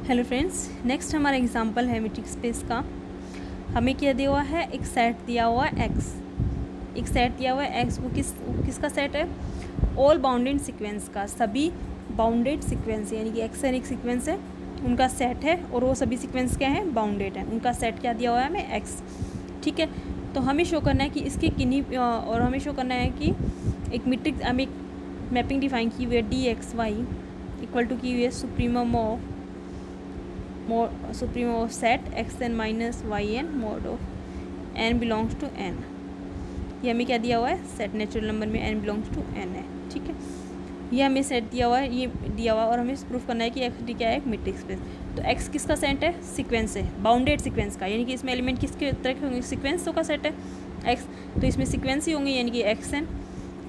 Hello friends, next हमारा example है metric space का। हमें क्या दिया हुआ है, एक सेट दिया हुआ है एक्स। एक सेट दिया हुआ है एक्स, वो किसका सेट है? ऑल बाउंडेड सीक्वेंस का। सभी बाउंडेड सीक्वेंस यानी कि एक्स एन एक सीक्वेंस है, उनका सेट है और वो सभी सीक्वेंस क्या है? बाउंडेड है। उनका सेट क्या दिया हुआ है हमें? एक्स। ठीक है, तो हमें शो करना है कि इसके किन्हीं और हमें शो करना है कि एक मीट्रिक, हमें एक मैपिंग डिफाइन की हुई है d x y equal to की हुई है supremum of set x n minus y n mod of n belongs to n. ये हमें क्या दिया हुआ है? सेट नेचुरल नंबर में एन बिलोंग्स टू एन है। ठीक है, ये हमें सेट दिया हुआ है, ये दिया हुआ है और हमें प्रूफ करना है कि एक्स डी क्या है? एक मीट्रिक स्पेस। तो एक्स किसका सेट है? सीक्वेंस है, बाउंडेड सीक्वेंस का, यानी कि इसमें एलिमेंट किसके तरह के होंगे? सीक्वेंस का सेट है एक्स, तो इसमें सीक्वेंस ही होंगे, यानी कि एक्स एन,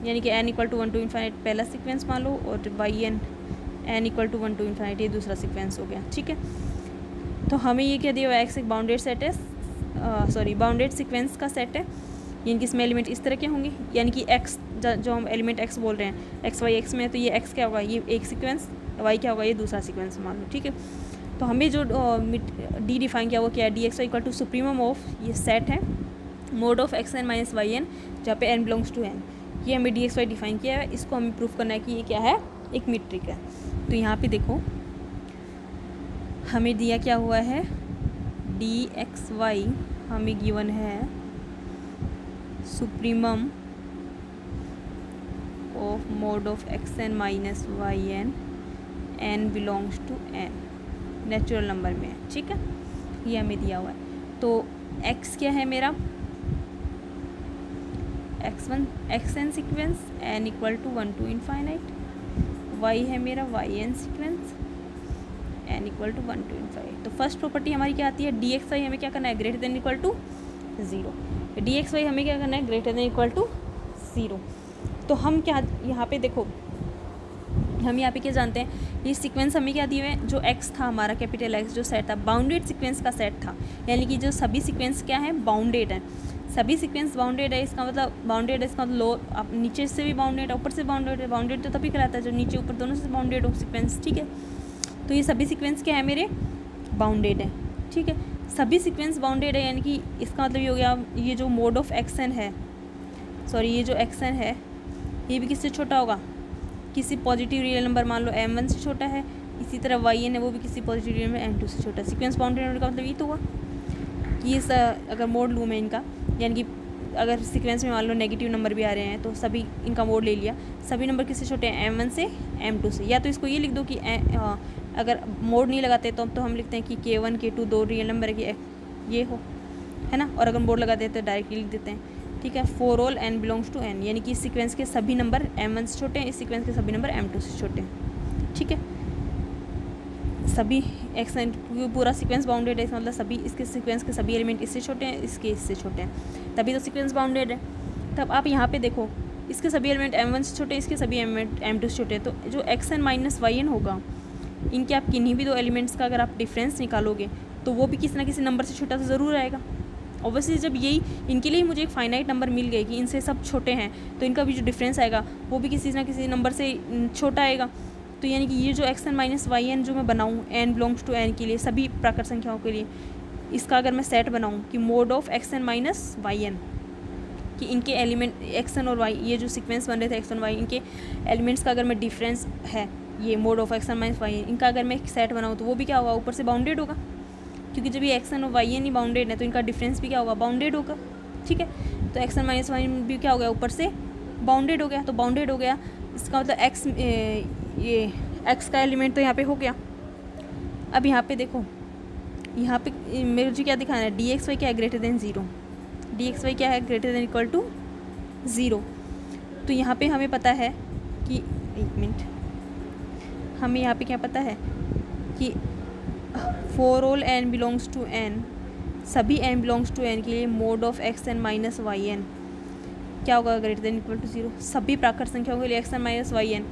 यानी कि n equal to 1 to infinite पहला सीक्वेंस मान लो, और y n equal to 1 to infinite ये दूसरा सीक्वेंस हो गया। ठीक है, तो हमें ये क्या दिया हुआ है? एक्स एक बाउंडेड सेट है, बाउंडेड सीक्वेंस का सेट है, यानी कि इसमें एलिमेंट इस तरह के होंगे, यानी कि एक्स जो हम एलिमेंट एक्स बोल रहे हैं, एक्स वाई एक्स में है, तो ये एक्स क्या होगा? ये एक सीक्वेंस, वाई क्या होगा? ये दूसरा सीक्वेंस मान लो। ठीक है, तो हमें जो डी डिफाइन किया वो क्या है? D x y equal to supremum of, ये सेट है mod of x n minus y n, जहाँ पे एन बिलोंग्स टू एन। ये हमें डी एक्स वाई डिफाइन किया है, इसको हमें प्रूफ करना है कि ये क्या है? एक मीट्रिक है। तो यहाँ पे देखो हमें दिया क्या हुआ है? डी एक्स वाई हमें गिवन है supremum of mod of x n minus y n, n belongs to n, natural number में है। ठीक है, ये हमें दिया हुआ है। तो एक्स क्या है मेरा? X n sequence, n equal to 1 to infinite. Y है मेरा y n sequence, n equal to 1 to infinite. तो फर्स्ट प्रॉपर्टी हमारी क्या आती है? डी एक्स वाई हमें क्या करना है? Greater than equal to 0। D x y हमें क्या करना है? Greater than equal to 0। तो हम क्या यहाँ पे देखो, हम यहाँ पे क्या जानते हैं? ये सीक्वेंस हमें क्या दिए हुए हैं? जो एक्स था हमारा, कैपिटल एक्स जो सेट था, बाउंडेड सीक्वेंस का सेट था, यानी कि जो सभी सीक्वेंस क्या है? बाउंडेड है। सभी सीक्वेंस बाउंडेड है, इसका मतलब बाउंडेड है, इसका मतलब लो आप नीचे से भी बाउंडेड है, ऊपर से बाउंडेड है। बाउंडेड तो तभी कहलाता है जब नीचे ऊपर दोनों से बाउंडेड हो सीक्वेंस। ठीक है, तो ये सभी सीक्वेंस क्या है मेरे? बाउंडेड है। ठीक है, सभी सीक्वेंस बाउंडेड है, यानी कि इसका मतलब ये हो गया, ये जो मोड ऑफ एक्सन है, ये जो एक्सन है ये भी किससे छोटा होगा? किसी पॉजिटिव रियल नंबर मान लो m1 से छोटा है। इसी तरह वाई एन है, वो भी किसी पॉजिटिव रियल नंबर m2 से छोटा है। सीक्वेंस बाउंडेड होने का मतलब ये तो हुआ कि ये अगर मोड लूँ मैं इनका, यानी कि अगर सीक्वेंस में मान लो नेगेटिव नंबर भी आ रहे हैं तो सभी इनका मोड ले लिया, सभी नंबर किससे छोटे हैं? m1 से m2 से। या तो इसको ये लिख दो कि अगर मोड नहीं लगाते तो हम लिखते हैं कि k1 k2 दो रियल नंबर है, ये हो, है ना। और अगर मोड लगाते हैं तो डायरेक्टली लिख देते हैं। ठीक है, for all n belongs to n, यानी कि इस सीक्वेंस के सभी नंबर m1 से छोटे हैं, इस सीक्वेंस के सभी नंबर m2 से छोटे हैं। ठीक है, सभी एक्स एन पूरा सीक्वेंस बाउंडेड है, इसका मतलब सभी इसके सीक्वेंस के सभी एलिमेंट इससे छोटे हैं, इसके इससे छोटे हैं, तभी तो सीक्वेंस बाउंडेड है। तब आप यहाँ पे देखो, इसके सभी एलिमेंट m1 से छोटे, इसके सभी एलिमेंट m2 से छोटे हैं, तो जो x n minus y n होगा, इनके आप किन्हीं भी दो एलिमेंट्स का अगर आप डिफरेंस निकालोगे तो वो भी किसी ना किसी नंबर से छोटा तो ज़रूर आएगा। ऑब्वियसली जब यही इनके लिए मुझे एक फाइनाइट नंबर मिल गई कि इनसे सब छोटे हैं, तो इनका भी जो डिफरेंस आएगा वो भी किसी ना किसी नंबर से छोटा आएगा। तो यानी कि ये जो x n minus y n जो मैं बनाऊँ एन बिलोंग्स टू एन के लिए, सभी प्राकृत संख्याओं के लिए, इसका अगर मैं सेट बनाऊँ कि mod of x n minus y n, कि इनके एलिमेंट एक्स एन और वाई, ये जो सीक्वेंस बन रहे थे एक्स एन वाई, इनके एलिमेंट्स का अगर मैं डिफरेंस है ये mod of x n minus y n, इनका अगर मैं एक सेट बनाऊँ तो वो भी क्या होगा? ऊपर से बाउंडेड होगा, क्योंकि जब ये एक्स एन और वाई एन ही बाउंडेड है तो इनका डिफरेंस भी क्या होगा? बाउंडेड होगा। ठीक है, तो x n minus y n भी क्या हो गया? ऊपर से बाउंडेड हो गया। तो बाउंडेड हो गया, इसका मतलब ये एक्स का एलिमेंट तो यहाँ पे हो गया। अब यहाँ पे देखो, यहाँ पे मेरे मुझे क्या दिखाना है? डी एक्स वाई क्या है? Greater than 0। D x y क्या है? Greater than equal to 0। तो यहाँ पे हमें पता है कि, एक मिनट, हमें यहाँ पे क्या पता है कि for all n belongs to n, सभी n बिलोंग्स टू n के लिए mod of x n minus y n क्या होगा? Greater than equal to 0। सभी प्राकृत संख्याओं के लिए x n minus y n,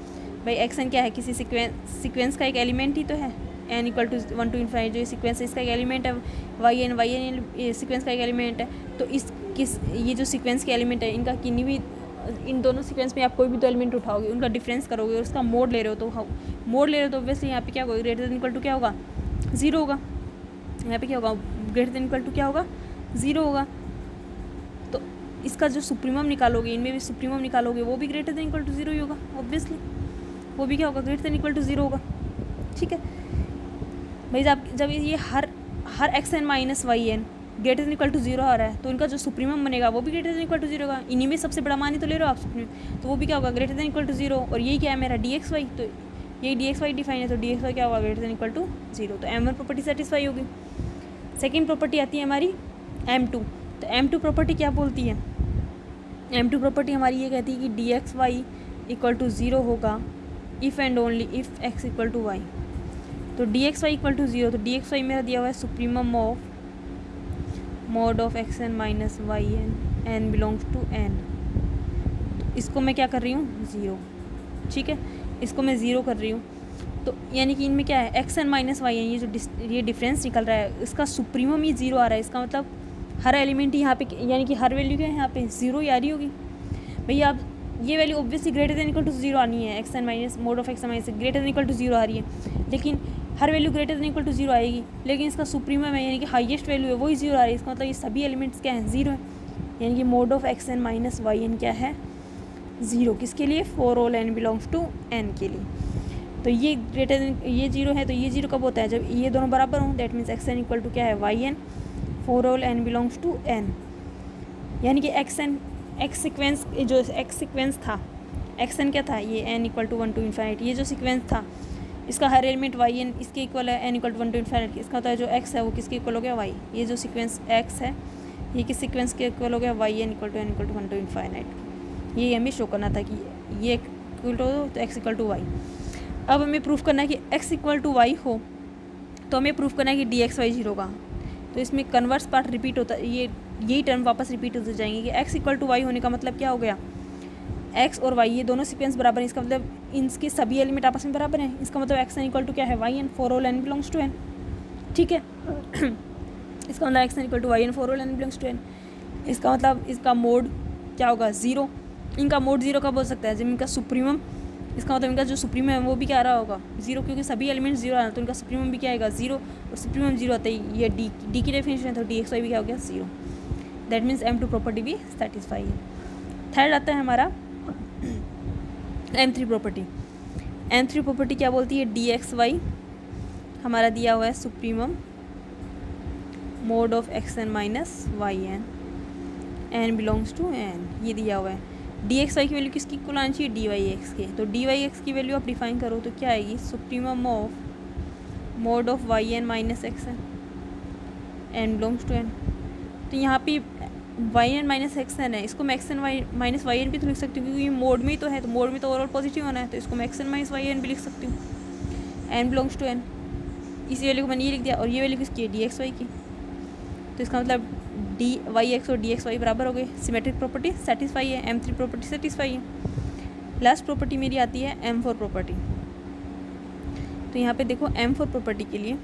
भाई एक्स एन क्या है? किसी सीक्वेंस का एक एलिमेंट ही तो है, n equal to 1 to infinite जो सीक्वेंस है इसका एक एलिमेंट है, वाई एन सीक्वेंस का एक एलिमेंट है। तो ये जो सीक्वेंस के एलिमेंट है, इनका किन्हीं भी, इन दोनों सीक्वेंस में आप कोई भी तो एलिमेंट उठाओगे, उनका डिफरेंस करोगे और उसका मोड ले रहे हो, तो मोड ले रहे हो तो ऑब्वियसली यहाँ पे क्या होगा? ग्रेटर देन इक्वल टू क्या होगा? ज़ीरो होगा। यहाँ पे क्या होगा, ग्रेटर देन इक्वल टू क्या होगा, ज़ीरो होगा। तो इसका जो सुप्रीमम निकालोगे, इनमें भी सुप्रीमम निकालोगे, वो भी greater than equal to zero ही होगा ऑब्वियसली, वो भी क्या होगा, greater than equal to zero होगा। ठीक है भाई, जब ये हर x n minus y n greater than equal to zero आ रहा है, तो इनका जो सुप्रीमम बनेगा वो भी greater than equal to zero होगा। इन्हीं में सबसे बड़ा मान ही तो ले रहे हो आप सुप्रीम, तो वो भी क्या होगा, greater than equal to zero. और यही क्या है मेरा डी एक्स वाई, तो यही डी एक्स वाई डिफाइन है, तो डी एक्स वाई क्या होगा, greater than equal to zero. तो M1 प्रॉपर्टी सेटिस्फाई होगी। सेकेंड प्रॉपर्टी आती है हमारी M2। तो M2 प्रॉपर्टी क्या बोलती है, M2 प्रॉपर्टी हमारी ये कहती है कि d x y equal to zero होगा if and only if x equal to y. तो d x y equal to zero, तो डी एक्स वाई मेरा दिया हुआ है supremum of mod of x n minus y n, n belongs to n. तो इसको मैं क्या कर रही हूँ, ज़ीरो। ठीक है, इसको मैं ज़ीरो कर रही हूँ। तो यानी कि इनमें क्या है, x n minus y n, ये डिफरेंस निकल रहा है, इसका सुप्रीमम ही ज़ीरो आ रहा है। इसका मतलब हर एलिमेंट यहाँ पे, यानी कि हर वैल्यू क्या है यहाँ पे, ज़ीरो ही आ रही होगी। भैया आप ये value obviously greater than equal to zero आनी है, x n minus mod of x n minus greater than equal to zero आ रही है, लेकिन हर value greater than equal to zero आएगी, लेकिन इसका सुप्रीमम है यानी कि हाईएस्ट वैल्यू है वही जीरो आ रही है। इसका मतलब ये सभी एलिमेंट्स क्या हैं, जीरो है, यानी कि mod of x n minus y n क्या है, ज़ीरो। किसके लिए, for all n belongs to n के लिए। तो ये ग्रेटर देन, ये जीरो है, तो ये जीरो कब होता है, जब ये दोनों बराबर हों, that means x n equal to क्या है, y n, for all n belongs to n. यानी कि एक्स एन, एक्स सिक्वेंस, जो एक्स सिक्वेंस था, एक्स एन क्या था, ये n equal to 1 to infinite, ये जो सिक्वेंस था इसका हर एलिमेंट वाई एन इसके इक्वल है, n equal to 1 to infinite. इसका होता है जो एक्स है वो किसके इक्वल हो गया, वाई। ये जो सीक्वेंस एक्स है ये किस सीक्वेंस के इक्वल हो गया, y n equal to n equal to 1 to infinite. ये हमें शो करना था कि ये इक्वल टू तो एक्स इक्वल टू वाई। अब हमें प्रूफ करना है कि एक्स इक्वल टू वाई हो, तो हमें प्रूफ करना है कि डी एक्स वाई जीरो का। तो इसमें कन्वर्स पार्ट रिपीट होता है, यही टर्म वापस रिपीट होते जाएंगे कि एक्स इक्वल टू वाई होने का मतलब क्या हो गया, एक्स और वाई ये दोनों सीक्वेंस बराबर हैं, इसका मतलब इनके सभी एलिमेंट आपस में बराबर हैं। इसका मतलब एक्स एन इक्वल टू क्या है, y n, for all n belongs to n. ठीक है इसका मतलब x n equal to y n, for all n belongs to n. इसका मतलब इसका मोड क्या होगा, ज़ीरो। इनका मोड ज़ीरो कब हो सकता है, जब इनका सुप्रीमम, इसका मतलब इनका जो सुप्रीमम है वो भी क्या आ रहा होगा, ज़ीरो, क्योंकि सभी एलिमेंट जीरो आ रहा है, तो इनका सुप्रीमम भी क्या आएगा, ज़ीरो। और सुप्रीमम जीरो आता है, ये डी की डेफिनेशन है, तो डी एक्स वाई भी क्या हो गया, zero. That means M2 property भी सेटिस्फाई है। थर्ड आता है हमारा M3 प्रॉपर्टी। M3 प्रॉपर्टी क्या बोलती है, डी एक्स वाई हमारा दिया हुआ है supremum mod of x n minus y n, n belongs to n, ये दिया हुआ है। डी एक्स वाई की वैल्यू किसकी इक्वल आनी चाहिए, डी वाई एक्स के। तो डी वाई एक्स की वैल्यू आप डिफाइन करो तो क्या आएगी, supremum of mod of y n minus x n, n belongs to n. तो यहाँ पे y n minus x n है, इसको मैं x n y minus y n भी तो लिख सकती हूँ, क्योंकि ये मोड में ही तो है, तो मोड में तो ओवरऑल पॉजिटिव होना है, तो इसको मैं x n minus y n भी लिख सकती हूँ, एन बिलोंग्स टू एन। इसी वैल्यू को मैंने ये लिख दिया, और ये वैल्यू किसकी है, डी एक्स वाई की। तो इसका मतलब डी वाई एक्स और डी एक्स वाई बराबर हो गए, सिमेट्रिक प्रॉपर्टी सेटिस्फाई है, M3 प्रॉपर्टी सेटिस्फाई है। लास्ट प्रॉपर्टी मेरी आती है M4 प्रॉपर्टी। तो यहाँ पे देखो M4 प्रॉपर्टी के लिए,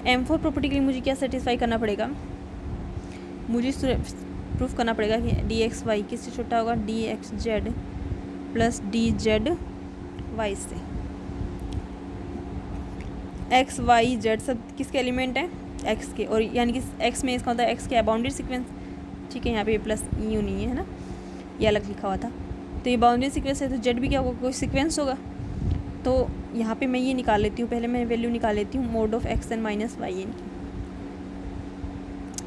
M4 प्रॉपर्टी के लिए मुझे क्या सेटिस्फाई करना पड़ेगा, मुझे प्रूफ करना पड़ेगा कि डी एक्स वाई किससे छोटा होगा, d x z plus d z y से। एक्स वाई जेड सब किसके एलिमेंट हैं, एक्स के, और यानी कि एक्स में इसका मतलब एक्स क्या है, बाउंड्री सीक्वेंस। ठीक है, यहाँ पे प्लस यू नहीं है ना, ये अलग लिखा हुआ था। तो ये बाउंड्री सीक्वेंस है, तो जेड भी क्या होगा, कोई सीक्वेंस होगा। तो यहाँ पे मैं ये निकाल लेती हूँ, पहले मैं वैल्यू निकाल लेती हूँ mod of x n minus y n की,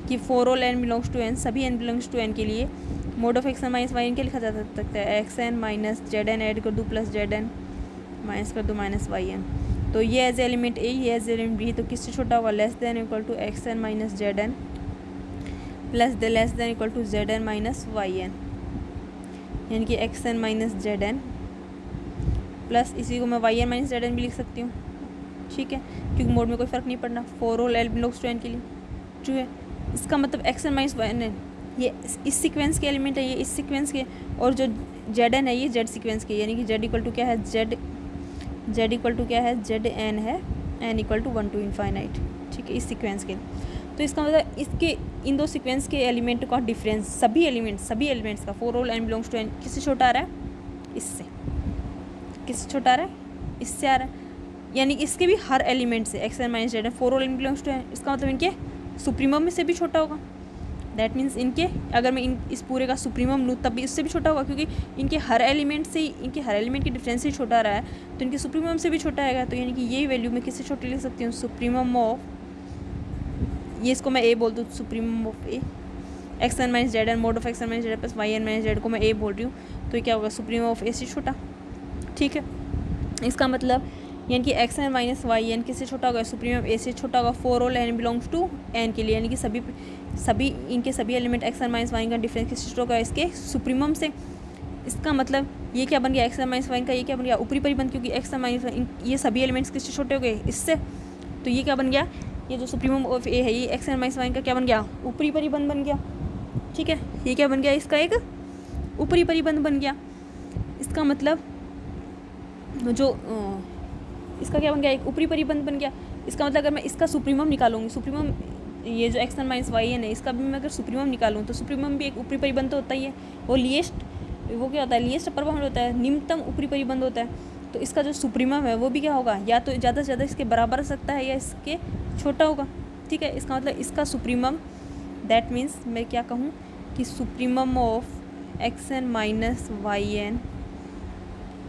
कि for all n belongs to n, सभी एन बिलोंग्स टू एन के लिए mod of x n minus y n क्या लिखा जा सकता है, x n minus z n add कर दूँ प्लस जेड एन माइनस कर दूँ माइनस वाई एन। तो ये एज एलिमेंट ए, ये एज एलिमेंट बी, तो किससे छोटा होगा, less than equal to x n minus z n plus the less than equal to z n minus y n, यानी कि x n minus z n plus इसी को मैं y n minus z n भी लिख सकती हूँ। ठीक है, क्योंकि मोड में कोई फ़र्क नहीं पड़ना, for all l belongs to n के लिए ट्रू है। इसका मतलब x n minus y n है, ये इस सीक्वेंस के एलिमेंट है, ये इस सीक्वेंस के, और जो जेड एन है ये जेड सीक्वेंस के, यानी कि जेड इक्वल टू क्या है, जेड इक्वल टू क्या है, जेड एन है, n equal to 1 to infinite. ठीक है, इस सीक्वेंस के। तो इसका मतलब इसके इन दो सीक्वेंस के एलिमेंट का डिफरेंस, सभी एलिमेंट्स का for all n belongs to n किससे छोटा आ रहा है, इससे। किससे छोटा आ रहा है, इससे आ रहा है। यानी इसके भी हर एलिमेंट से x n minus z n 4 all n belongs to n, इसका मतलब इनके सुप्रीमम में से भी छोटा होगा। दैट मीन्स इनके, अगर मैं इस पूरे का सुप्रीमम लूँ तब भी इससे भी छोटा होगा, क्योंकि इनके हर एलिमेंट से, इनके हर एलिमेंट की डिफरेंस ही छोटा रहा है, तो इनके सुप्रीमम से भी छोटा आएगा। तो यानी कि यही वैल्यू मैं किससे छोटी लिख सकती हूँ, सुप्रीमम ऑफ, ये इसको मैं ए बोल दूँ, supremum of a x n minus z n mod of x n minus z plus y n minus z को मैं ए बोल रही हूँ, तो ये क्या होगा, सुप्रीमम ऑफ ए से छोटा। ठीक है, इसका मतलब यानी कि x n minus y n किससे छोटा होगा, सुप्रीमम ए से छोटा होगा 4 all n belongs to n के लिए, यानी कि सभी इनके सभी element x n minus y का डिफरेंस किससे छोटा होगा, इसके सुप्रीमम से। इसका मतलब ये क्या बन गया, एक्स एन माइनस वाई का ये क्या बन गया, ऊपरी परिबंध, क्योंकि एक्स एन माइनस ये सभी एलिमेंट्स किससे छोटे हो गए, इससे। तो ये क्या बन गया, ये जो सुप्रीमम ऑफ ए है ये एक्स एन माइनस वाई का क्या बन गया, ऊपरी परिबंध बन गया। ठीक है, ये क्या बन गया, इसका एक ऊपरी परिबंध बन गया। इसका मतलब जो इसका क्या बन गया, एक ऊपरी परिबंध बन गया। इसका मतलब अगर मैं इसका सुप्रीमम निकालूंगी, सुप्रीमम ये जो x n minus y n है इसका भी मैं अगर सुप्रीमम निकालूँ तो सुप्रीमम भी एक ऊपरी परिबंध तो होता ही है, वो वो क्या होता है, लीस्ट अपर बाउंड होता है, निम्नतम ऊपरी परिबंध होता है। तो इसका जो सुप्रीमम है वो भी क्या होगा, या तो ज़्यादा से ज़्यादा इसके बराबर हो सकता है या इसके छोटा होगा। ठीक है, इसका मतलब इसका सुप्रीमम, दैट मीन्स मैं क्या कहूँ कि supremum of x n minus y n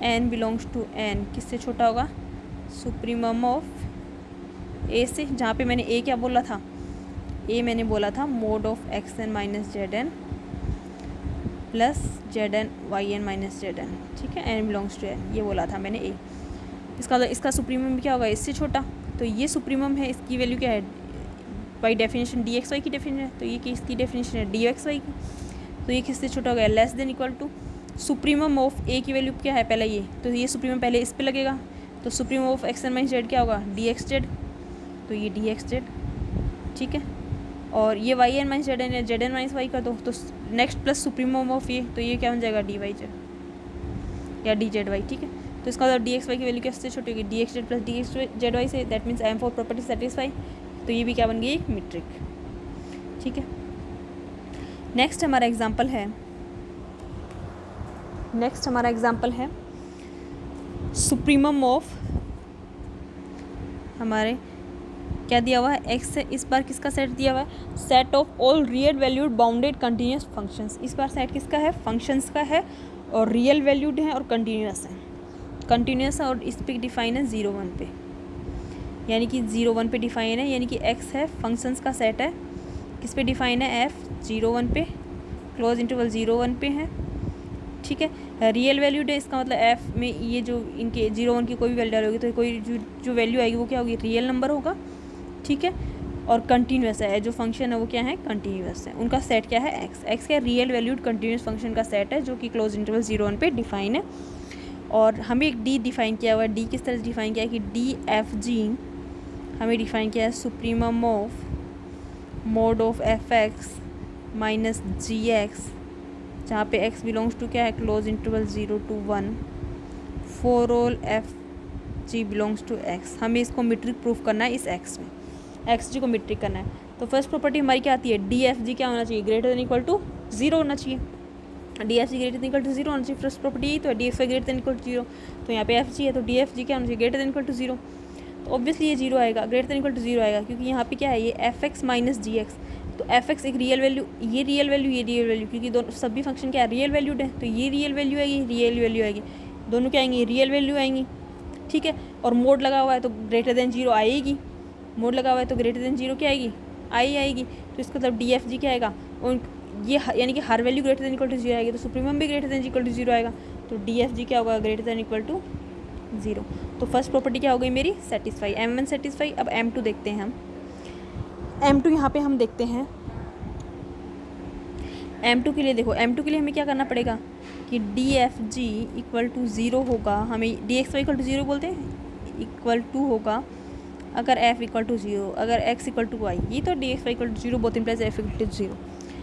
n belongs to n किससे छोटा होगा, सुप्रीमम ऑफ ए से, जहाँ पे मैंने ए क्या बोला था, ए मैंने बोला था mod of x n minus z n plus z n y n minus z n. ठीक है, एन बिलोंग्स टू एन, ये बोला था मैंने ए। इसका सुप्रीमम क्या होगा, इससे छोटा। तो ये सुप्रीमम है, इसकी वैल्यू क्या है, by definition d x y की डेफिनेशन है, तो ये किसकी डेफिनेशन है, डी एक्स वाई की। तो ये किससे छोटा हो गया, less than equal to supremum of a की वैल्यू क्या है पहले ये, तो ये सुप्रीमम पहले इस पे लगेगा, तो supremum of x n minus z क्या होगा, डी एक्स जेड, तो ये डी एक्स जेड। ठीक है, और ये y n minus z n या जेड एन माइनस वाई कर दो, तो नेक्स्ट प्लस सुप्रीमम ऑफ ये, तो ये क्या बन जाएगा, डी वाई जेड या डी जेड वाई। ठीक है, तो इसका मतलब डी एक्स वाई की वैल्यू कैसे छोटी होगी, d x z plus d x z y से, that means m four property satisfy, तो ये भी क्या बन गई, एक मीट्रिक। ठीक है, नेक्स्ट हमारा एग्जाम्पल है सुप्रीमम ऑफ, हमारे क्या दिया हुआ है, एक्स से, इस बार किसका सेट दिया हुआ है, set of all real valued bounded continuous functions. इस बार सेट किसका है, फंक्शंस का है, और रियल वैल्यूड है और कंटिन्यूस है, और इस पे डिफाइन है 0 1 पे, यानी कि 0 1 पे डिफाइन है, यानी कि एक्स है, फंक्शंस का सेट है, किस पे डिफाइन है, एफ 0 1 पे, क्लोज इंटरवल 0 1 पे है। ठीक है, रियल वैल्यूड है, इसका मतलब एफ में ये जो इनके 0 1 की कोई भी वैल्यू डालोगी तो कोई जो वैल्यू आएगी वो क्या होगी, रियल नंबर होगा। ठीक है, और कंटिन्यूस है, जो फंक्शन है वो क्या है, कंटिन्यूस है, उनका सेट क्या है, एक्स क्या रियल वैल्यूड कंटिन्यूस फंक्शन का सेट है, जो कि क्लोज इंटरवल 0 1 पे डिफाइन है। और हमें एक डी डिफाइन किया हुआ है, डी किस तरह से डिफाइन किया है कि डी एफ जी हमें डिफाइन किया है supremum of mod of f x minus g x, जहाँ पे x बिलोंग्स टू क्या है, close interval 0 to 1, for all f g belongs to x। हमें इसको मीट्रिक प्रूफ करना है, इस x में एक्स जी को मीट्रिक करना है। तो फर्स्ट प्रॉपर्टी हमारी क्या आती है, डी एफ जी क्या होना चाहिए, ग्रेटर देन इक्वल टू 0 होना चाहिए, d f g greater than equal to 0 होना चाहिए। फर्स्ट प्रॉपर्टी यही तो है, d f y greater than equal to 0, तो यहाँ पे एफ जी है तो डी एफ जी क्या होना चाहिए, ग्रेटर देन इक्वल टू 0, तो ऑब्वियसली ये 0 आएगा, ग्रेटर देन इक्वल टू 0 आएगा, क्योंकि यहाँ पे क्या है, ये F x minus g x, तो एफ एक्स एक रियल वैल्यू, ये रियल वैल्यू, क्योंकि दोनों सभी फंक्शन क्या है, रियल वैल्यूड है, तो ये रियल वैल्यू आएगी, दोनों क्या आएंगी, रियल वैल्यू आएंगी। ठीक है, और मोड लगा हुआ है तो ग्रेटर देन 0 आएगी, मोड लगा हुआ है तो ग्रेटर देन 0 क्या आएगी, आएगी। तो इसका मतलब डी एफ जी क्या आएगा, और ये यानी कि हर value greater than equal to 0 आएगी, तो सुप्रीमम भी ग्रेटर देन इक्वल टू 0 आएगा, तो डी एफ जी क्या होगा, ग्रेटर देन इक्वल टू 0। तो फर्स्ट प्रॉपर्टी क्या हो गई मेरी, सेटिस्फाई, M1 सेटिस्फाई। अब M2 देखते हैं हम, M2 यहाँ पे हम देखते हैं, M2 के लिए देखो, M2 के लिए हमें क्या करना पड़ेगा कि d f g equal to 0 होगा, हमें d x y equal to 0 बोलते हैं, इक्वल टू होगा अगर f इक्वल टू 0, अगर x इक्वल टू वाई, ये तो d x y equal to 0 both implies f equal to 0।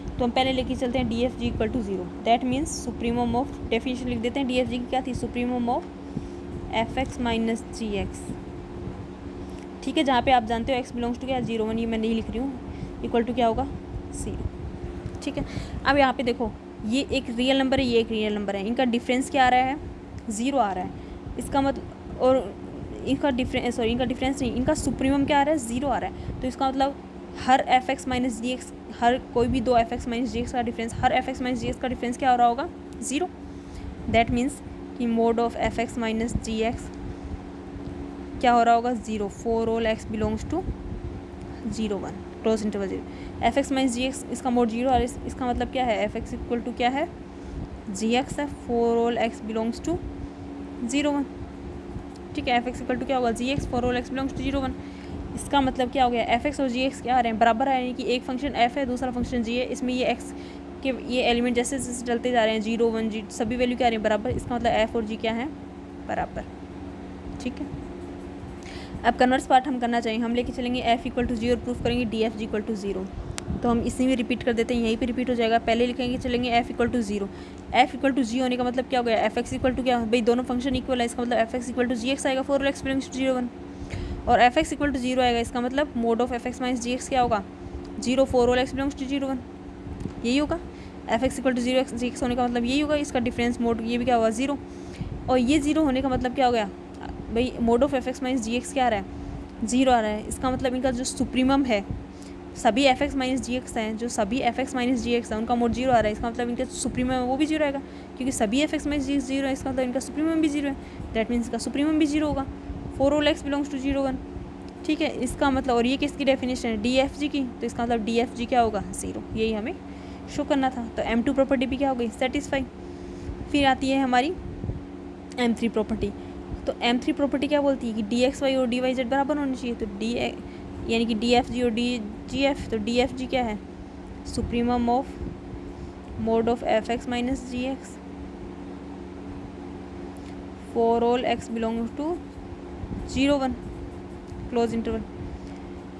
तो हम पहले लेके चलते हैं d f g equal to 0, that means supremum of, definition लिख देते हैं, डी एफ जी की क्या थी, supremum of f x minus g x. ठीक है, जहाँ पे आप जानते हो x बिलोंग्स टू क्या, 0 1, ये मैं नहीं लिख रही हूँ, इक्वल टू क्या होगा, 0। ठीक है, अब यहाँ पे देखो, ये एक रियल नंबर है, ये एक रियल नंबर है, इनका डिफरेंस क्या आ रहा है, 0 आ रहा है, इसका मतलब, और इनका डिफरेंस नहीं, इनका सुप्रीमम क्या आ रहा है, 0 आ रहा है। तो इसका मतलब हर f x minus g x, हर कोई भी दो f x minus g x का डिफरेंस, हर f x minus g x का डिफरेंस क्या हो रहा होगा, 0। दैट मीन्स कि mod of f x minus g x क्या हो रहा होगा, 0 for all x belongs to 0 1 close interval 0। F x minus g x इसका मोड 0 और इसका मतलब क्या है, एफ एक्स इक्वल टू क्या है, जी एक्स है, for all x belongs to 0 1। ठीक है, एफ एक्स इक्वल टू क्या होगा, g x for all x belongs to 0 1। इसका मतलब क्या हो गया, एफ एक्स और जी एक्स क्या आ रहे हैं, बराबर है, यानी कि एक फंक्शन एफ है, दूसरा फंक्शन जी है। इसमें ये एक्स के ये एलिमेंट जैसे जैसे चलते जा रहे हैं, 0 1 जी सभी वैल्यू क्या आ रही है, बराबर। इसका मतलब एफ और जी क्या है, बराबर। ठीक है, अब कन्वर्स पार्ट हम करना चाहिए, हम लेके चलेंगे एफ इक्वल टू 0 प्रूफ करेंगे d f g equal to 0। तो हम इसी में रिपीट कर देते हैं, यहीं पे रिपीट हो जाएगा। पहले लिखेंगे चलेंगे f equal to 0। F equal to g होने का मतलब क्या हो गया, एफ एक्स इक्वल टू क्या, भाई दोनों फंक्शन इक्वल है, इसका मतलब f x equal to g x आएगा, फॉर एक्स बिलोंग्स टू 0 1। और एफ एक्स इक्वल टू 0 आएगा, इसका मतलब mod of f x minus g x क्या होगा, 0 for all x belongs to 0 1। यही होगा, f x equal to 0 x g x होने का मतलब यही होगा। इसका डिफरेंस मोड ये भी क्या होगा, 0। और ये 0 होने का मतलब क्या हो गया, भाई mod of f x minus g x क्या आ रहा है, 0 आ रहा है। इसका मतलब इनका जो सुप्रीमम है, सभी F x minus g x हैं, जो सभी F x minus g x है उनका मोड 0 आ रहा है। इसका मतलब इनका सुप्रीमम है वो भी 0 आएगा, क्योंकि सभी F x minus g x 0 है, इसका मतलब इनका सुप्रीमम भी 0 है। दैट मीन्स इसका सुप्रीमम भी 0 होगा, for all x belongs to 0 1। ठीक है, इसका मतलब, और ये किसकी डेफिनेशन है, डी एफ जी की, तो इसका मतलब डी एफ जी क्या होगा, 0। यही हमें शो करना था। तो M2 प्रॉपर्टी भी क्या हो गई, सेटिस्फाई। फिर आती है हमारी M3 प्रॉपर्टी। तो M3 प्रॉपर्टी क्या बोलती है कि डी एक्स वाई और डी वाई जेड बराबर होनी चाहिए। तो डी यानी कि डी एफ जी और डी जी एफ, तो डी एफ जी क्या है, supremum of mod of f x minus g x for all x belongs to 0 1 close interval.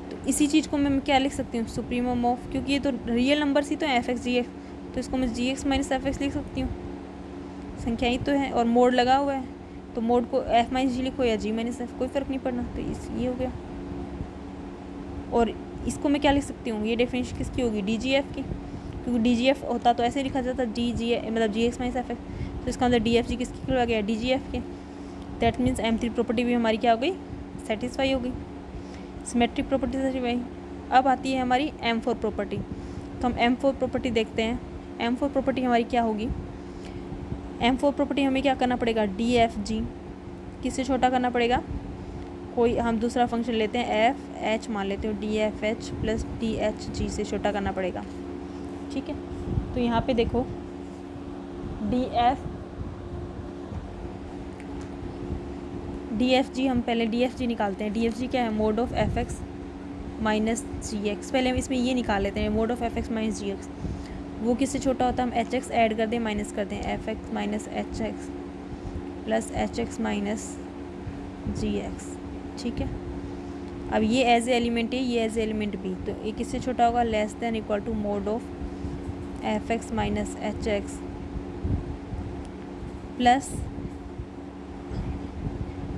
तो इसी चीज़ को मैं क्या लिख सकती हूँ, सुप्रीमम ऑफ, क्योंकि ये तो रियल नंबर्स ही तो है एफ एक्स जी एक्स, तो इसको मैं जी एक्स माइनस एफ एक्स लिख सकती हूँ, संख्या ही तो है, और मोड लगा हुआ है, तो मोड को एफ माइनस जी लिखो या जी माइनस एफ, कोई फ़र्क नहीं पड़ना। तो ये हो गया। और इसको मैं क्या लिख सकती हूँ, ये डेफिनेशन किसकी होगी, डी जी एफ की, क्योंकि डी जी एफ होता तो ऐसे लिखा जाता डी जी मतलब जी एक्स माइनस एफ एक्स, तो इसका मतलब डी एफ जी किसकी खुलवा गया, डी जी एफ के। दैट मीन्स M3 प्रॉपर्टी भी हमारी क्या हो गई, सेटिस्फाई हो गई, सिमेट्रिक प्रॉपर्टी सेटिस्फाई। अब आती है हमारी M4 प्रॉपर्टी। तो हम M4 प्रॉपर्टी देखते हैं। M4 प्रॉपर्टी हमारी क्या होगी, M4 प्रॉपर्टी हमें क्या करना पड़ेगा, डी एफ जी किससे छोटा करना पड़ेगा, कोई हम दूसरा फंक्शन लेते हैं एफ एच मान लेते हो, D f h plus d h g से छोटा करना पड़ेगा। ठीक है, तो यहाँ पे देखो डी एफ जी, हम पहले डी एफ जी निकालते हैं। डी एफ जी क्या है, mod of f x minus g x. पहले हम इसमें ये निकाल लेते हैं, mod of f x minus g x, वो किससे छोटा होता है, हम एच एक्स ऐड कर दें, माइनस कर दें, f x minus h x plus h x minus g x. ठीक है, अब ये एज ए एलिमेंट है, ये एज ए एलिमेंट बी, तो ये किससे छोटा होगा, less than equal to mod of f x minus h x plus,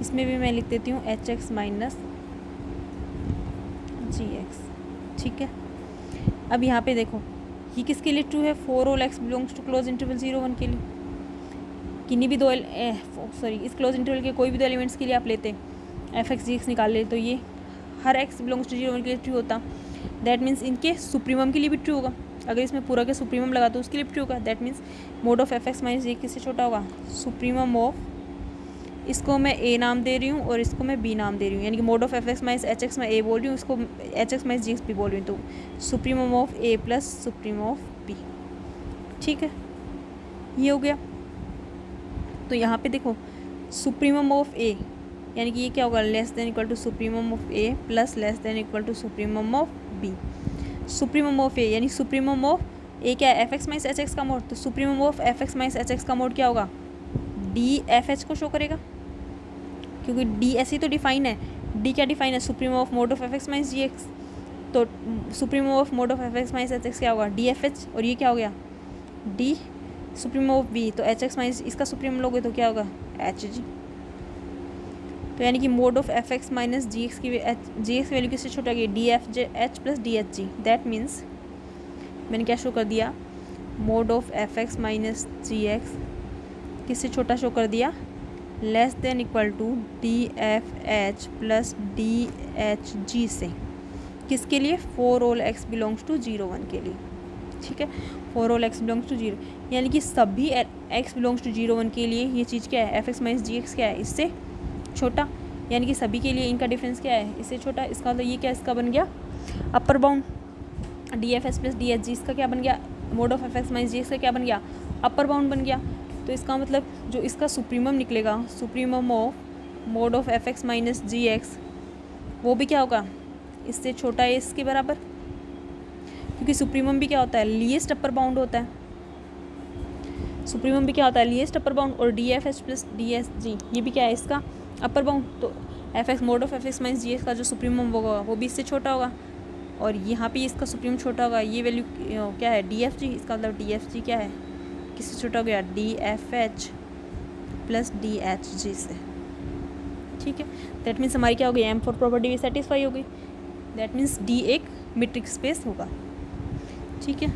इसमें भी मैं लिख देती हूँ h x minus g x. ठीक है, अब यहाँ पे देखो ये किसके लिए ट्रू है, for all x belongs to close interval 0 1 के लिए, किन्हीं भी दो इस क्लोज इंटरवल के कोई भी दो एलिमेंट्स के लिए आप लेते एफ एक्स जी एक्स निकाल ले, तो ये हर एक्स बिलोंग्स टू 0 1 के लिए ट्रू होता। दैट मीन्स इनके सुप्रीमम के लिए भी ट्रू होगा, अगर इसमें पूरा के सुप्रीमम लगा तो उसके लिए भी ट्रू होगा। That means mod of f x minus g किससे छोटा होगा, सुप्रीमम ऑफ, इसको मैं ए नाम दे रही हूँ और इसको मैं बी नाम दे रही हूँ, यानी कि mod of f x minus h x मैं ए बोल रही हूँ, इसको h x minus g x b बोल रही हूँ, तो supremum of a plus supremum of b. ठीक है, ये हो गया। तो यहाँ पे देखो सुप्रीमम ऑफ ए, यानी कि ये क्या होगा, less than equal to supremum of a plus less than equal to supremum of b. Supremum of a यानी सुप्रीमम ऑफ ए क्या है, f x minus h x का मोड, तो supremum of f x minus h x का mod क्या होगा, d f h को show करेगा, क्योंकि डी ऐसे ही तो डिफाइन है। डी क्या डिफाइन है, supremum of mod of f x minus g x, तो supremum of mod of f x minus h x क्या होगा, डी एफ एच, और ये क्या हो गया, डी सुप्रीमम ऑफ बी, तो एच एक्स माइनस इसका सुप्रीमम लोगे तो क्या होगा, एच जी। तो यानी कि mod of f x minus g x की जी एक्स वैल्यू किससे छोटा गई, d f j h plus d h g. That means मैंने क्या शो कर दिया, mod of f x minus g x किससे छोटा शो कर दिया, less than equal to d f h plus d h g से, किसके लिए, for all x belongs to 0 1 के लिए, ठीक है, for all x belongs to 0, यानी कि सभी एक्स बिलोंग्स टू 0 1 के लिए ये चीज़ क्या है, f x minus g x क्या है, इससे छोटा, यानी कि सभी के लिए इनका डिफरेंस क्या है, इससे छोटा। इसका मतलब ये क्या, इसका बन गया upper bound, d f s plus d h g, इसका क्या बन गया, mod of f x minus g x का क्या बन गया, अपर बाउंड बन गया। तो इसका मतलब जो इसका सुप्रीमम निकलेगा, supremum of mod of f x minus g x, वो भी क्या होगा, इससे छोटा है, इसके बराबर, क्योंकि सुप्रीमम भी क्या होता है, लीस्ट अपर बाउंड होता है, सुप्रीमम भी क्या होता है, लीस्ट अपर बाउंड, और d f h plus d s g ये भी क्या है, इसका अपर बाउंड। तो f x mod of f x minus g x का जो सुप्रीमम होगा वो भी इससे छोटा होगा, और यहाँ पे इसका सुप्रीमम छोटा होगा, ये वैल्यू क्या है, डी एफ जी, इसका मतलब डी एफ जी क्या है, किससे छोटा हो गया, D f h plus d h g से, ठीक है। दैट मीन्स हमारी क्या हो गई, एम फोर प्रॉपर्टी भी सेटिस्फाई हो गई, दैट मीन्स डी एक मीट्रिक स्पेस होगा, ठीक है।